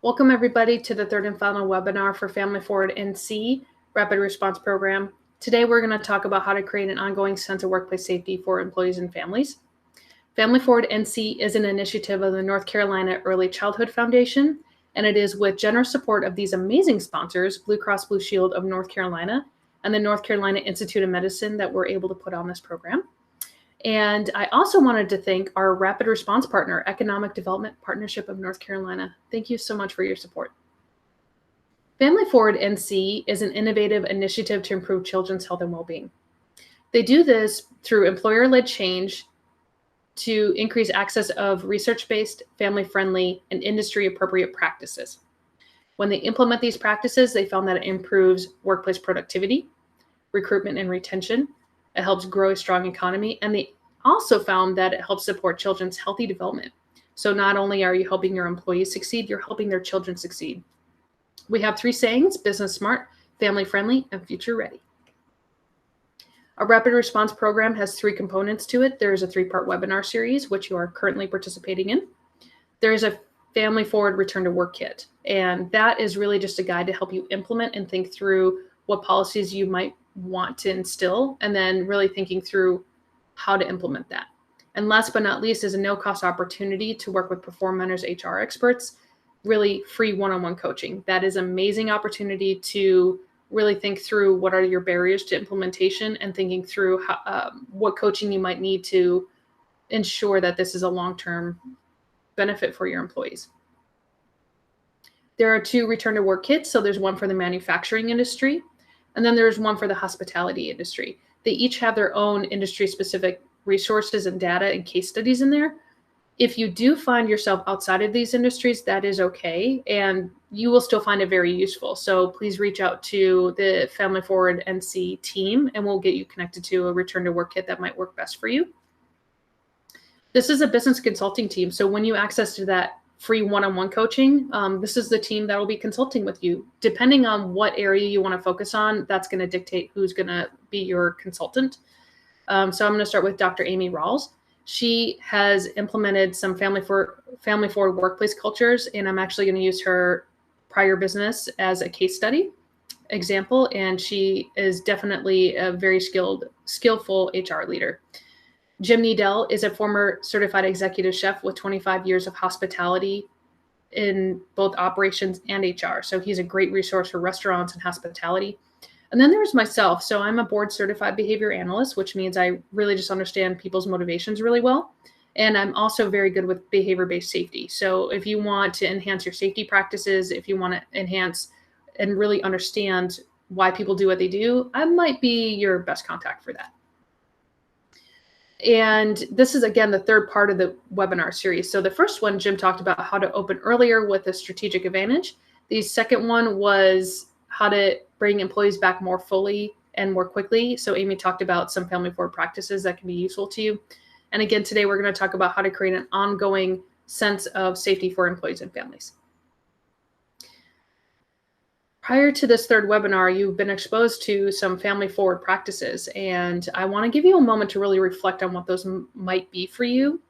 Welcome everybody to the third and final webinar for Family Forward NC Rapid Response Program. Today we're going to talk about how to create an ongoing sense of workplace safety for employees and families. Family Forward NC is an initiative of the North Carolina Early Childhood Foundation, and it is with generous support of these amazing sponsors, Blue Cross Blue Shield of North Carolina and the North Carolina Institute of Medicine, that we're able to put on this program. And I also wanted to thank our rapid response partner, Economic Development Partnership of North Carolina. Thank you so much for your support. Family Forward NC is an innovative initiative to improve children's health and well-being. They do this through employer-led change to increase access of research-based, family-friendly, and industry-appropriate practices. When they implement these practices, they found that it improves workplace productivity, recruitment and retention. It helps grow a strong economy, and they also found that it helps support children's healthy development. So not only are you helping your employees succeed, you're helping their children succeed. We have 3 sayings: business smart, family friendly, and future ready. Our rapid response program has 3 components to it. There's a 3-part webinar series, which you are currently participating in. There's a Family Forward Return to Work Kit, and that is really just a guide to help you implement and think through what policies you might want to instill, and then really thinking through how to implement that. And last but not least is a no-cost opportunity to work with Perform-Mentors HR experts, really free one-on-one coaching. That is an amazing opportunity to really think through what are your barriers to implementation and thinking through how, what coaching you might need to ensure that this is a long-term benefit for your employees. There are 2 return to work kits. So there's one for the manufacturing industry, and then there's one for the hospitality industry. They each have their own industry-specific resources and data and case studies in there. If you do find yourself outside of these industries, that is okay, and you will still find it very useful. So please reach out to the Family Forward NC team, and we'll get you connected to a return to work kit that might work best for you. This is a business consulting team. So when you access to that free one-on-one coaching, this is the team that will be consulting with you. Depending on what area you want to focus on, that's going to dictate who's going to be your consultant. So I'm going to start with Dr. Amy Rawls. She has implemented some family forward workplace cultures, and I'm actually going to use her prior business as a case study example. And she is definitely a very skillful HR leader. Jim Needell is a former certified executive chef with 25 years of hospitality in both operations and HR. So he's a great resource for restaurants and hospitality. And then there's myself. So I'm a board certified behavior analyst, which means I really just understand people's motivations really well. And I'm also very good with behavior-based safety. So if you want to enhance your safety practices, if you want to enhance and really understand why people do what they do, I might be your best contact for that. And this is, again, the 3rd part of the webinar series. So the first one, Jim talked about how to open earlier with a strategic advantage. The second one was how to bring employees back more fully and more quickly. So Amy talked about some family forward practices that can be useful to you. And again, today we're going to talk about how to create an ongoing sense of safety for employees and families. Prior to this 3rd webinar, you've been exposed to some family forward practices, and I want to give you a moment to really reflect on what those might be for you.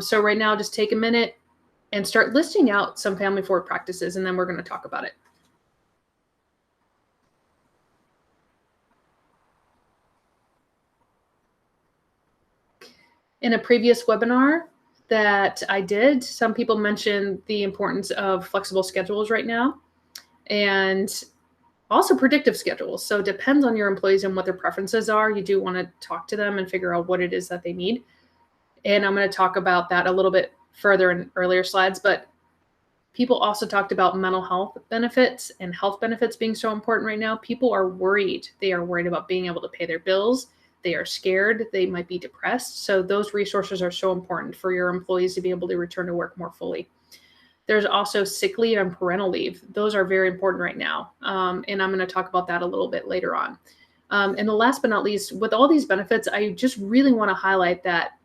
So right now, just take a minute and start listing out some family forward practices, and then we're going to talk about it. In a previous webinar that I did, some people mentioned the importance of flexible schedules right now, and also predictive schedules. So it depends on your employees and what their preferences are. You do want to talk to them and figure out what it is that they need. And I'm going to talk about that a little bit further in earlier slides, but people also talked about mental health benefits and health benefits being so important right now. People are worried. They are worried about being able to pay their bills. They are scared. They might be depressed. So those resources are so important for your employees to be able to return to work more fully. There's also sick leave and parental leave. Those are very important right now. And I'm going to talk about that a little bit later on. And the last but not least, with all these benefits, I just really want to highlight that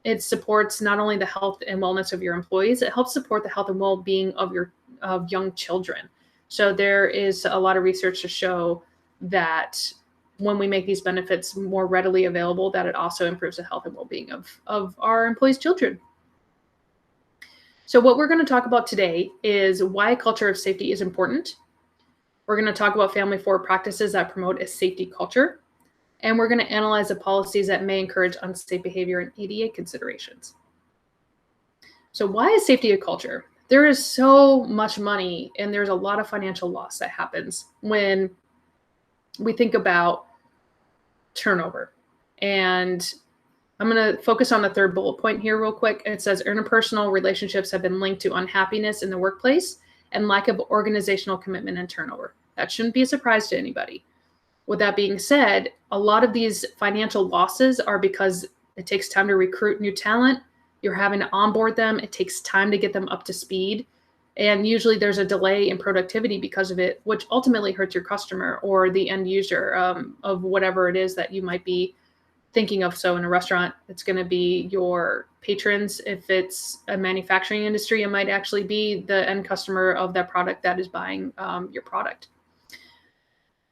it supports not only the health and wellness of your employees, it helps support the health and well-being of young children. So there is a lot of research to show that when we make these benefits more readily available, that it also improves the health and well-being of our employees' children. So what we're going to talk about today is why a culture of safety is important. We're going to talk about family-forward practices that promote a safety culture. And we're going to analyze the policies that may encourage unsafe behavior and ADA considerations. So why is safety a culture? There is so much money and there's a lot of financial loss that happens when we think about turnover. And I'm going to focus on the third bullet point here real quick. It says interpersonal relationships have been linked to unhappiness in the workplace and lack of organizational commitment and turnover. That shouldn't be a surprise to anybody. With that being said, a lot of these financial losses are because it takes time to recruit new talent. You're having to onboard them. It takes time to get them up to speed. And usually there's a delay in productivity because of it, which ultimately hurts your customer or the end user of whatever it is that you might be thinking of. So in a restaurant, it's going to be your patrons. If it's a manufacturing industry, it might actually be the end customer of that product that is buying your product.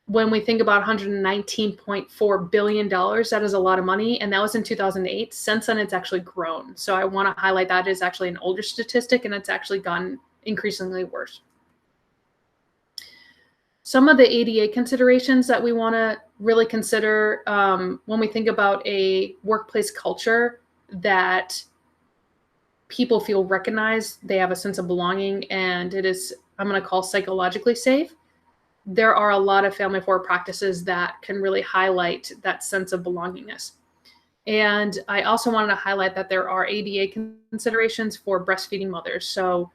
When we think about $119.4 billion, that is a lot of money. And that was in 2008. Since then, it's actually grown. So I want to highlight that is actually an older statistic, and it's actually gotten increasingly worse. Some of the ADA considerations that we want to really consider when we think about a workplace culture that people feel recognized, they have a sense of belonging, and it is, I'm going to call psychologically safe. There are a lot of family-forward practices that can really highlight that sense of belongingness. And I also wanted to highlight that there are ADA considerations for breastfeeding mothers. So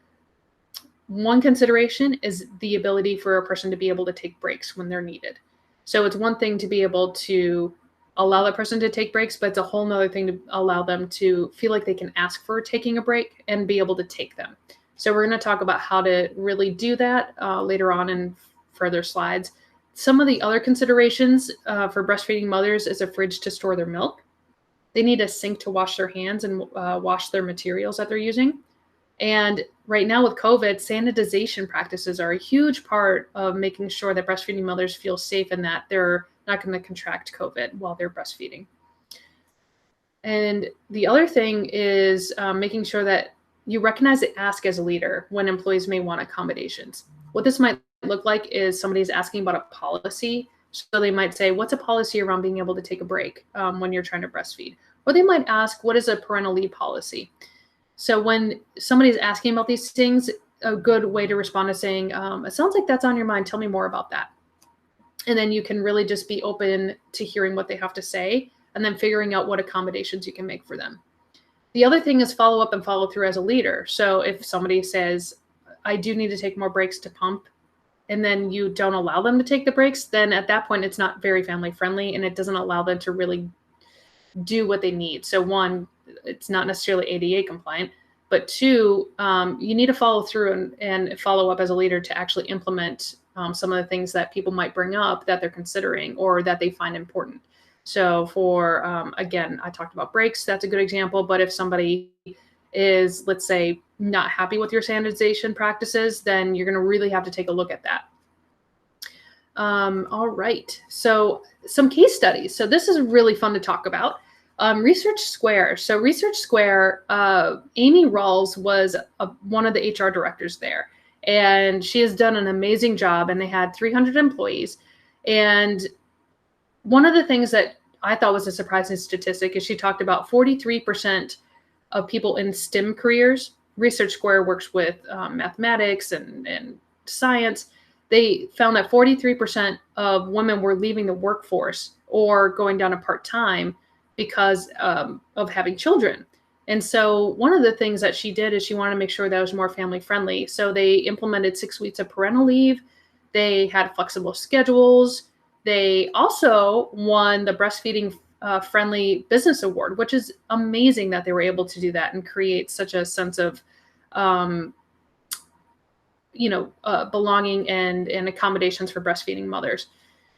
one consideration is the ability for a person to be able to take breaks when they're needed. So it's one thing to be able to allow that person to take breaks, but it's a whole nother thing to allow them to feel like they can ask for taking a break and be able to take them. So we're going to talk about how to really do that later on in further slides. Some of the other considerations for breastfeeding mothers is a fridge to store their milk. They need a sink to wash their hands and wash their materials that they're using. And right now with COVID, sanitization practices are a huge part of making sure that breastfeeding mothers feel safe and that they're not going to contract COVID while they're breastfeeding. And the other thing is making sure that you recognize the ask as a leader when employees may want accommodations. What this might look like is somebody's asking about a policy. So they might say, what's a policy around being able to take a break when you're trying to breastfeed? Or they might ask, what is a parental leave policy? So when somebody's asking about these things, a good way to respond is saying, it sounds like that's on your mind. Tell me more about that. And then you can really just be open to hearing what they have to say and then figuring out what accommodations you can make for them. The other thing is follow up and follow through as a leader. So if somebody says, I do need to take more breaks to pump, and then you don't allow them to take the breaks, then at that point, it's not very family friendly and it doesn't allow them to really do what they need. So one, it's not necessarily ADA compliant, but two, you need to follow through and follow up as a leader to actually implement some of the things that people might bring up that they're considering or that they find important. So for, again, I talked about breaks, that's a good example, but if somebody is, let's say, not happy with your sanitization practices, then you're going to really have to take a look at that. All right, so some case studies. So this is really fun to talk about. Research Square. So Research Square, Amy Rawls was one of the HR directors there, and she has done an amazing job, and they had 300 employees. And one of the things that I thought was a surprising statistic is she talked about 43% of people in STEM careers. Research Square works with mathematics and science. They found that 43% of women were leaving the workforce or going down to part-time because of having children. And so one of the things that she did is she wanted to make sure that it was more family friendly. So they implemented 6 weeks of parental leave. They had flexible schedules. They also won the Breastfeeding Friendly Business Award, which is amazing that they were able to do that and create such a sense of, belonging and accommodations for breastfeeding mothers.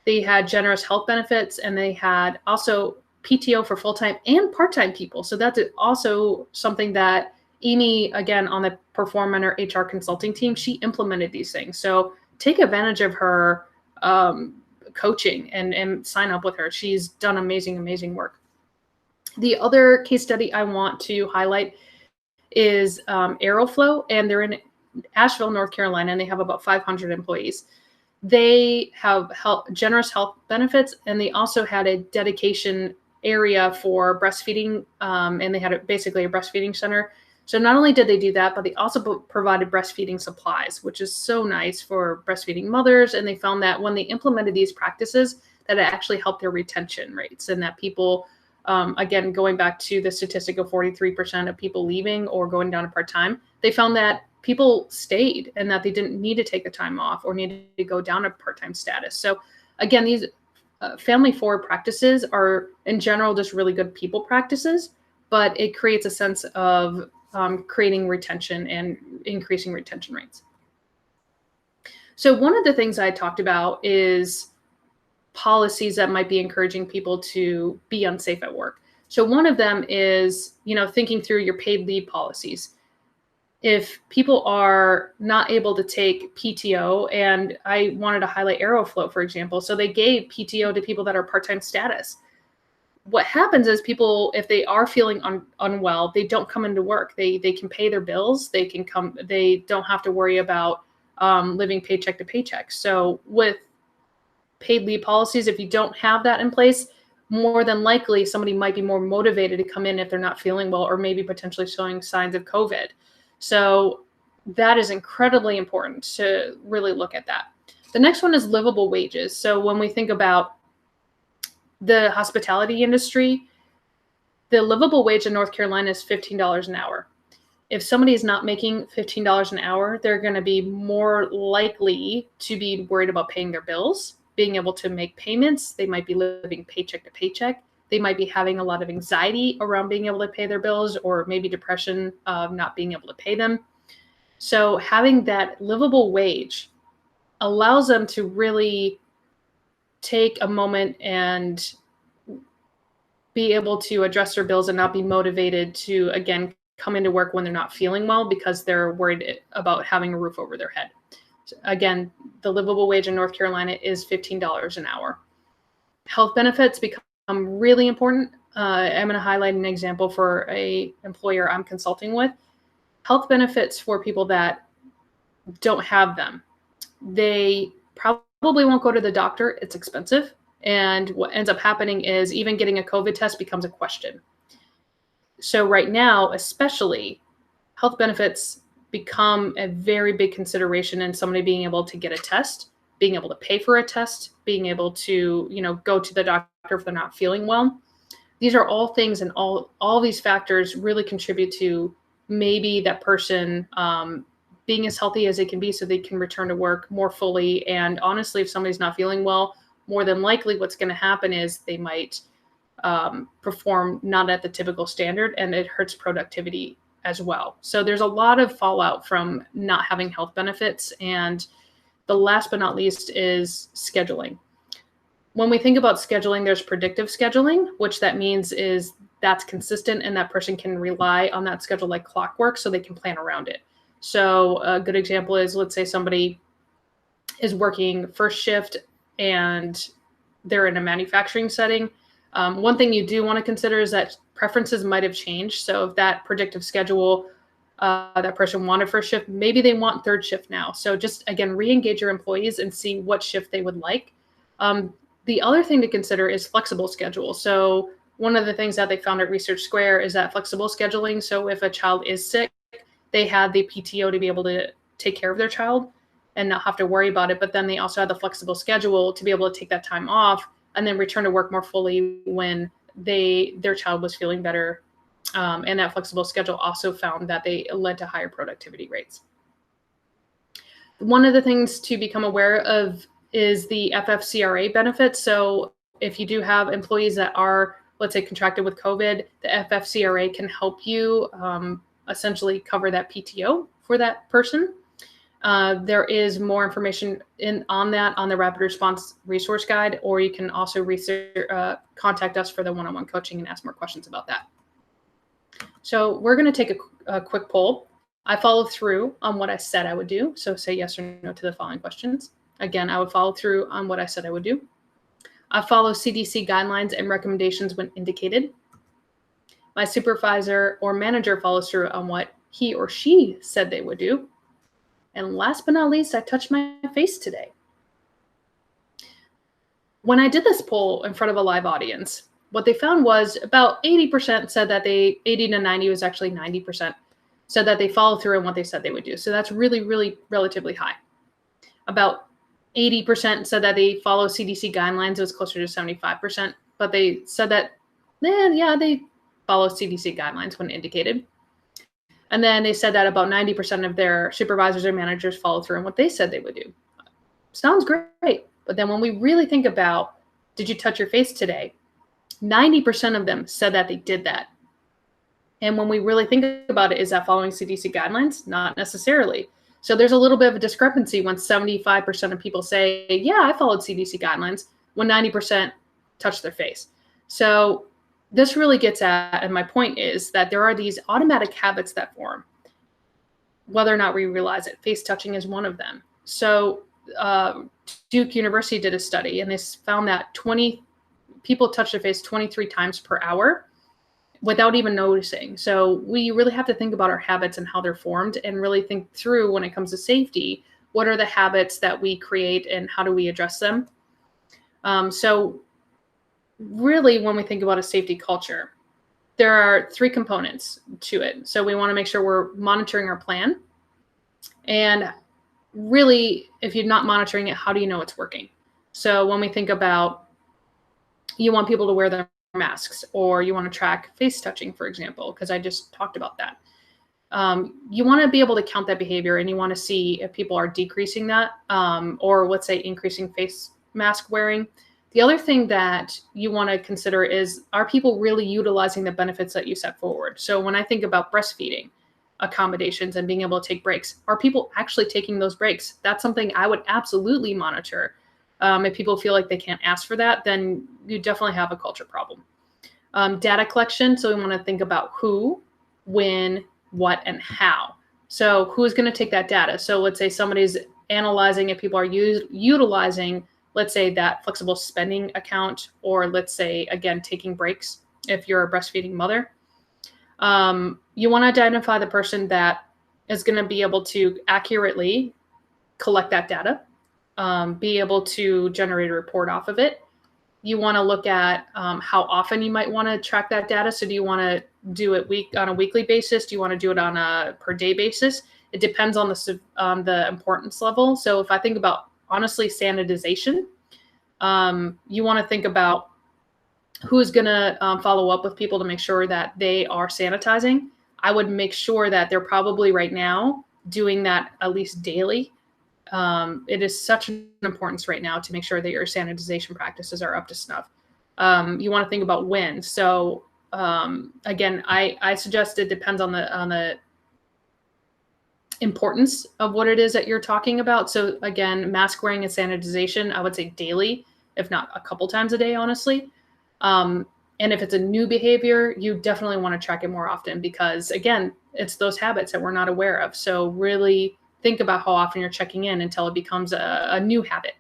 They had generous health benefits, and they had also PTO for full-time and part-time people. So that's also something that Amy, again, on the Performer HR consulting team, she implemented these things. So take advantage of her coaching and sign up with her. She's done amazing, amazing work. The other case study I want to highlight is Aeroflow, and they're in Asheville, North Carolina, and they have about 500 employees. They have generous health benefits, and they also had a dedication area for breastfeeding, and they had basically a breastfeeding center. So not only did they do that, but they also provided breastfeeding supplies, which is so nice for breastfeeding mothers. And they found that when they implemented these practices, that it actually helped their retention rates, and that people, again, going back to the statistic of 43% of people leaving or going down to part-time, they found that people stayed and that they didn't need to take the time off or needed to go down to part-time status. So again, these family forward practices are in general just really good people practices, but it creates a sense of creating retention and increasing retention rates. So one of the things I talked about is policies that might be encouraging people to be unsafe at work. So one of them is, thinking through your paid leave policies. If people are not able to take PTO, and I wanted to highlight Aeroflow, for example, so they gave PTO to people that are part-time status. What happens is people, if they are feeling unwell, they don't come into work. They can pay their bills. They can come. They don't have to worry about living paycheck to paycheck. So with paid leave policies, if you don't have that in place, more than likely somebody might be more motivated to come in if they're not feeling well or maybe potentially showing signs of COVID. So that is incredibly important to really look at that. The next one is livable wages. So when we think about the hospitality industry, the livable wage in North Carolina is $15 an hour. If somebody is not making $15 an hour, they're going to be more likely to be worried about paying their bills, being able to make payments. They might be living paycheck to paycheck. They might be having a lot of anxiety around being able to pay their bills, or maybe depression of not being able to pay them. So having that livable wage allows them to really take a moment and be able to address their bills and not be motivated to, again, come into work when they're not feeling well because they're worried about having a roof over their head. So again, the livable wage in North Carolina is $15 an hour. Health benefits become really important. I'm going to highlight an example for an employer I'm consulting with. Health benefits for people that don't have them. They probably won't go to the doctor. It's expensive. And what ends up happening is even getting a COVID test becomes a question. So right now, especially, health benefits become a very big consideration in somebody being able to get a test, being able to pay for a test, being able to, go to the doctor if they're not feeling well. These are all things, and all these factors really contribute to maybe that person being as healthy as they can be so they can return to work more fully. And honestly, if somebody's not feeling well, more than likely what's going to happen is they might perform not at the typical standard, and it hurts productivity as well. So there's a lot of fallout from not having health benefits. And the last but not least is scheduling. When we think about scheduling, there's predictive scheduling, which that means is that's consistent and that person can rely on that schedule like clockwork so they can plan around it. So a good example is, let's say somebody is working first shift and they're in a manufacturing setting. One thing you do want to consider is that preferences might have changed. So if that predictive schedule that person wanted first shift, maybe they want third shift now. So just, again, re-engage your employees and see what shift they would like. The other thing to consider is flexible schedule. So one of the things that they found at Research Square is that flexible scheduling. So if a child is sick, they had the PTO to be able to take care of their child and not have to worry about it. But then they also had the flexible schedule to be able to take that time off and then return to work more fully when their child was feeling better. And that flexible schedule also found that they led to higher productivity rates. One of the things to become aware of is the Ffcra benefits. So if you do have employees that are, let's say, contracted with COVID, the Ffcra can help you essentially cover that PTO for that person. There is more information on that on the Rapid Response Resource Guide, or you can also contact us for the one-on-one coaching and ask more questions about that. So we're going to take a quick poll. I followed through on what I said I would do. So say yes or no to the following questions. Again, I would follow through on what I said I would do. I follow CDC guidelines and recommendations when indicated. My supervisor or manager follows through on what he or she said they would do. And last but not least, I touched my face today. When I did this poll in front of a live audience, what they found was about 80% said that 80 to 90 was actually 90%, said that they follow through on what they said they would do. So that's really, really relatively high. About 80% said that they follow CDC guidelines. It was closer to 75%, but they said that, they follow CDC guidelines when indicated. And then they said that about 90% of their supervisors or managers follow through on what they said they would do. Sounds great. But then when we really think about, did you touch your face today? 90% of them said that they did that. And when we really think about it, is that following CDC guidelines? Not necessarily. So there's a little bit of a discrepancy when 75% of people say, yeah, I followed CDC guidelines, when 90% touch their face. So this really gets at, and my point is that there are these automatic habits that form, whether or not we realize it. Face touching is one of them. So Duke University did a study, and they found that 20 people touch their face 23 times per hour without even noticing. So we really have to think about our habits and how they're formed, and really think through, when it comes to safety, what are the habits that we create and how do we address them? So really, when we think about a safety culture, there are 3 components to it. So we want to make sure we're monitoring our plan. And really, if you're not monitoring it, how do you know it's working? So when we think about, you want people to wear their masks, or you want to track face touching, for example, because I just talked about that. You want to be able to count that behavior, and you want to see if people are decreasing that, or let's say increasing face mask wearing. The other thing that you want to consider is, are people really utilizing the benefits that you set forward? So when I think about breastfeeding accommodations and being able to take breaks, are people actually taking those breaks? That's something I would absolutely monitor. If people feel like they can't ask for that, then you definitely have a culture problem. Data collection. So we want to think about who, when, what, and how. So who's going to take that data? So let's say somebody's analyzing if people are utilizing, let's say, that flexible spending account, or let's say, again, taking breaks if you're a breastfeeding mother. You want to identify the person that is going to be able to accurately collect that data, be able to generate a report off of it. You want to look at how often you might want to track that data. So do you want to do it on a weekly basis? Do you want to do it on a per day basis? It depends on the importance level. So if I think about, honestly, sanitization, you want to think about who's going to follow up with people to make sure that they are sanitizing. I would make sure that they're probably right now doing that at least daily. It is such an importance right now to make sure that your sanitization practices are up to snuff. You want to think about when. So again, I suggest it depends on the importance of what it is that you're talking about. So again, mask wearing and sanitization, I would say daily, if not a couple times a day, honestly. And if it's a new behavior, you definitely want to track it more often, because again, it's those habits that we're not aware of. So really think about how often you're checking in until it becomes a new habit.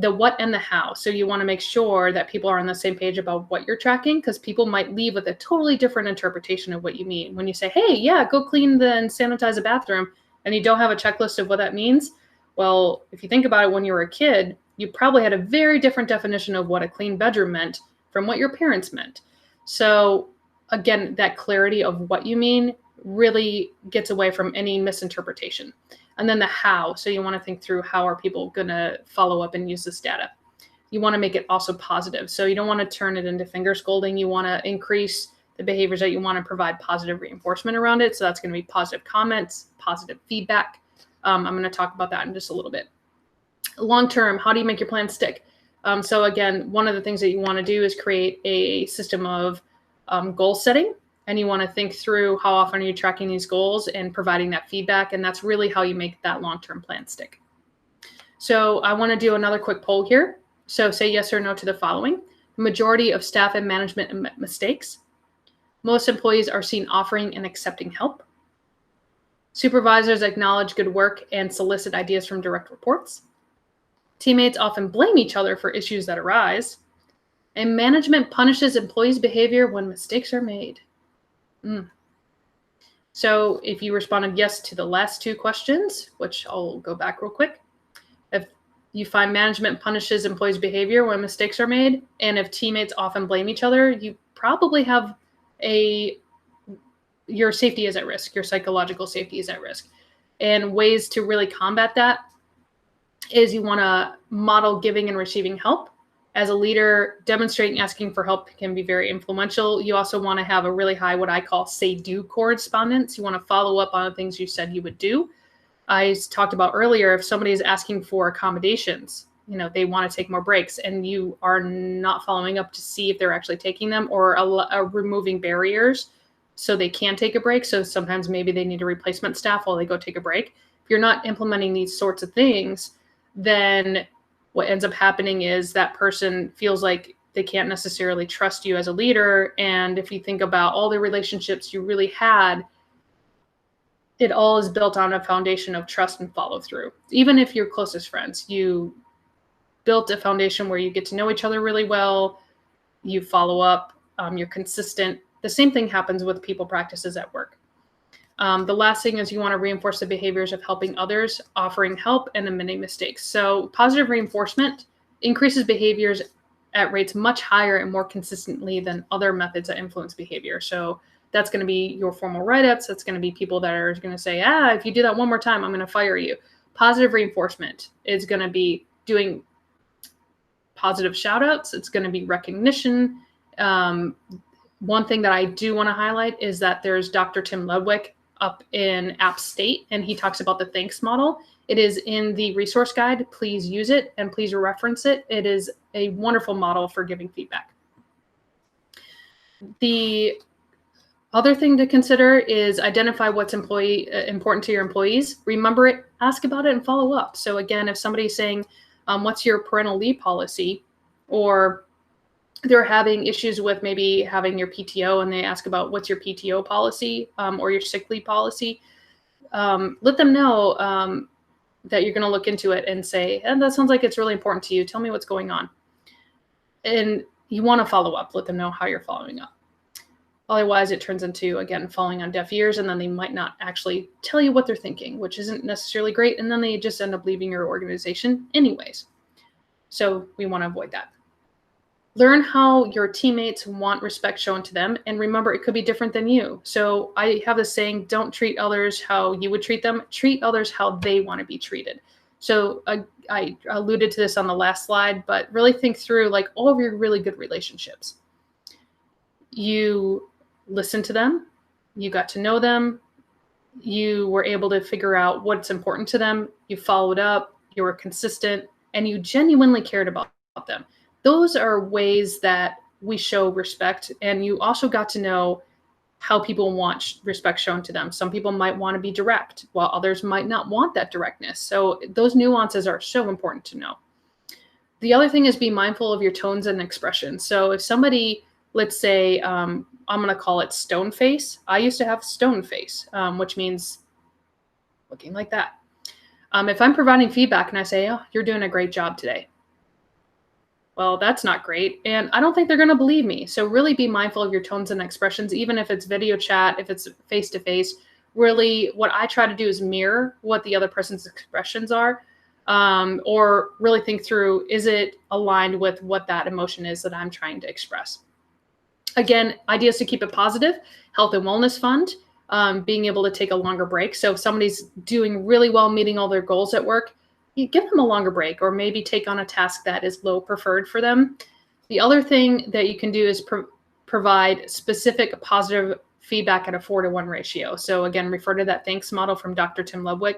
The what and the how. So you want to make sure that people are on the same page about what you're tracking, because people might leave with a totally different interpretation of what you mean. When you say, hey, yeah, go clean and sanitize the bathroom, and you don't have a checklist of what that means. Well, if you think about it, when you were a kid, you probably had a very different definition of what a clean bedroom meant from what your parents meant. So again, that clarity of what you mean really gets away from any misinterpretation. And then the how. So you want to think through, how are people going to follow up and use this data? You want to make it also positive. So you don't want to turn it into finger scolding. You want to increase the behaviors that you want to provide positive reinforcement around it. So that's going to be positive comments, positive feedback. I'm going to talk about that in just a little bit. Long term, how do you make your plan stick? So again, one of the things that you want to do is create a system of goal setting. And you want to think through, how often are you tracking these goals and providing that feedback? And that's really how you make that long-term plan stick. So I want to do another quick poll here. So say yes or no to the following. The majority of staff and management mistakes. Most employees are seen offering and accepting help. Supervisors acknowledge good work and solicit ideas from direct reports. Teammates often blame each other for issues that arise. And management punishes employees' behavior when mistakes are made. So if you responded yes to the last two questions, which I'll go back real quick, if you find management punishes employees' behavior when mistakes are made, and if teammates often blame each other, you probably have your safety is at risk, your psychological safety is at risk. And ways to really combat that is you want to model giving and receiving help. As a leader, demonstrating asking for help can be very influential. You also want to have a really high, what I call say-do correspondence. You want to follow up on the things you said you would do. I talked about earlier, if somebody is asking for accommodations, they want to take more breaks, and you are not following up to see if they're actually taking them, or removing barriers so they can take a break. So sometimes maybe they need a replacement staff while they go take a break. If you're not implementing these sorts of things, then what ends up happening is that person feels like they can't necessarily trust you as a leader. And if you think about all the relationships you really had, it all is built on a foundation of trust and follow through. Even if you're closest friends, you built a foundation where you get to know each other really well, you follow up, you're consistent. The same thing happens with people practices at work. The last thing is you want to reinforce the behaviors of helping others, offering help, and admitting mistakes. So positive reinforcement increases behaviors at rates much higher and more consistently than other methods that influence behavior. So that's going to be your formal write-ups. That's going to be people that are going to say, if you do that one more time, I'm going to fire you. Positive reinforcement is going to be doing positive shout-outs. It's going to be recognition. One thing that I do want to highlight is that there's Dr. Tim Ludwig up in App State, and he talks about the thanks model. It is in the resource guide. Please use it and please reference it. It is a wonderful model for giving feedback. The other thing to consider is identify what's important to your employees. Remember it, ask about it, and follow up. So again, if somebody's saying, what's your parental leave policy, or they're having issues with maybe having your PTO, and they ask about what's your PTO policy, or your sick leave policy, let them know that you're going to look into it and say, that sounds like it's really important to you. Tell me what's going on. And you want to follow up. Let them know how you're following up. Otherwise, it turns into, again, falling on deaf ears, and then they might not actually tell you what they're thinking, which isn't necessarily great. And then they just end up leaving your organization anyways. So we want to avoid that. Learn how your teammates want respect shown to them. And remember, it could be different than you. So I have this saying, don't treat others how you would treat them. Treat others how they want to be treated. So I alluded to this on the last slide, but really think through like all of your really good relationships. You listened to them. You got to know them. You were able to figure out what's important to them. You followed up. You were consistent, and you genuinely cared about them. Those are ways that we show respect. And you also got to know how people want respect shown to them. Some people might want to be direct, while others might not want that directness. So those nuances are so important to know. The other thing is be mindful of your tones and expressions. So if somebody, let's say, I'm going to call it stone face. I used to have stone face, which means looking like that. If I'm providing feedback and I say, you're doing a great job today. Well, that's not great. And I don't think they're going to believe me. So really be mindful of your tones and expressions, even if it's video chat, if it's face-to-face. Really, what I try to do is mirror what the other person's expressions are, or really think through, is it aligned with what that emotion is that I'm trying to express? Again, ideas to keep it positive: health and wellness fund, being able to take a longer break. So if somebody's doing really well, meeting all their goals at work, you give them a longer break, or maybe take on a task that is low preferred for them. The other thing that you can do is provide specific positive feedback at a 4-to-1 ratio. So again, refer to that thanks model from Dr. Tim Ludwig.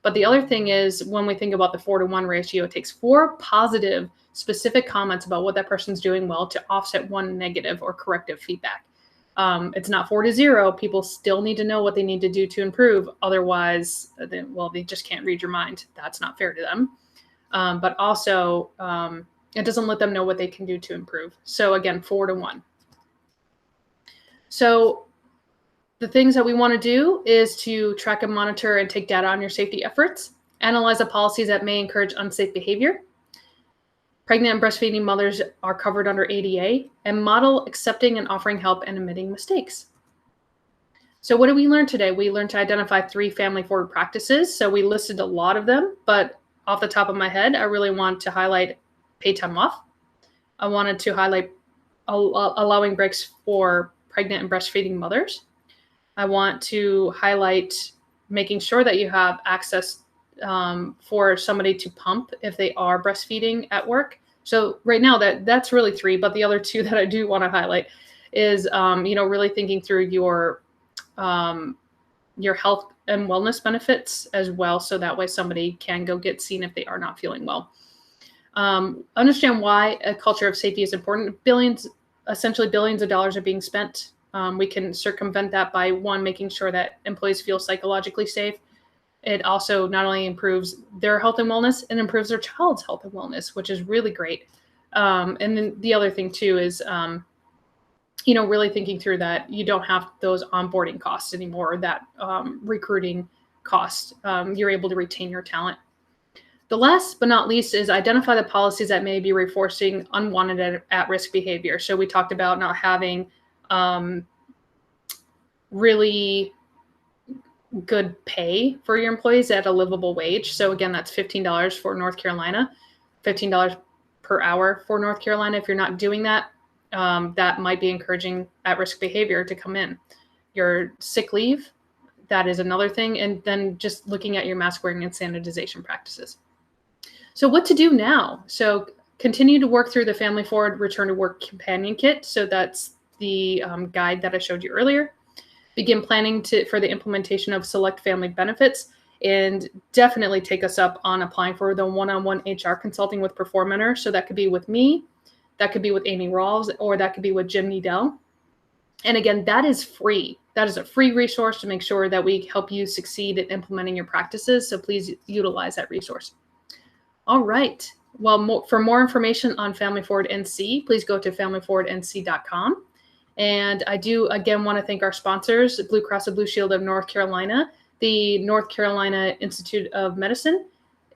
But the other thing is, when we think about the 4-to-1 ratio, it takes 4 positive, specific comments about what that person's doing well to offset 1 negative or corrective feedback. It's not 4-to-0. People still need to know what they need to do to improve. Otherwise, they just can't read your mind. That's not fair to them. But also, it doesn't let them know what they can do to improve. So again, 4-to-1. So the things that we want to do is to track and monitor and take data on your safety efforts, analyze the policies that may encourage unsafe behavior. Pregnant and breastfeeding mothers are covered under ADA, and model accepting and offering help and admitting mistakes. So what did we learn today? We learned to identify 3 family forward practices. So we listed a lot of them, but off the top of my head, I really want to highlight paid time off. I wanted to highlight allowing breaks for pregnant and breastfeeding mothers. I want to highlight making sure that you have access for somebody to pump if they are breastfeeding at work. So right now that's really 3, but the other 2 that I do want to highlight is really thinking through your health and wellness benefits as well, so that way somebody can go get seen if they are not feeling well. Understand why a culture of safety is important. Essentially billions of dollars are being spent. We can circumvent that by, 1, making sure that employees feel psychologically safe. It also not only improves their health and wellness, it improves their child's health and wellness, which is really great. And then the other thing too is, really thinking through that you don't have those onboarding costs anymore, that recruiting cost. You're able to retain your talent. The last but not least is identify the policies that may be reforcing unwanted at-risk behavior. So we talked about not having really good pay for your employees at a livable wage. So again, that's $15 for North Carolina, $15 per hour for North Carolina. If you're not doing that, that might be encouraging at-risk behavior to come in. Your sick leave, that is another thing. And then just looking at your mask wearing and sanitization practices. So what to do now? So continue to work through the Family Forward Return to Work Companion Kit. So that's the guide that I showed you earlier. Begin planning for the implementation of select family benefits, and definitely take us up on applying for the one-on-one HR consulting with Performanter. So that could be with me, that could be with Amy Rawls, or that could be with Jim Needell. And again, that is free. That is a free resource to make sure that we help you succeed at implementing your practices. So please utilize that resource. All right. Well, for more information on Family Forward NC, please go to familyforwardnc.com. And I do, again, want to thank our sponsors, Blue Cross and Blue Shield of North Carolina, the North Carolina Institute of Medicine,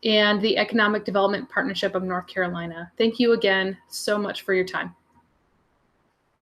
and the Economic Development Partnership of North Carolina. Thank you again so much for your time.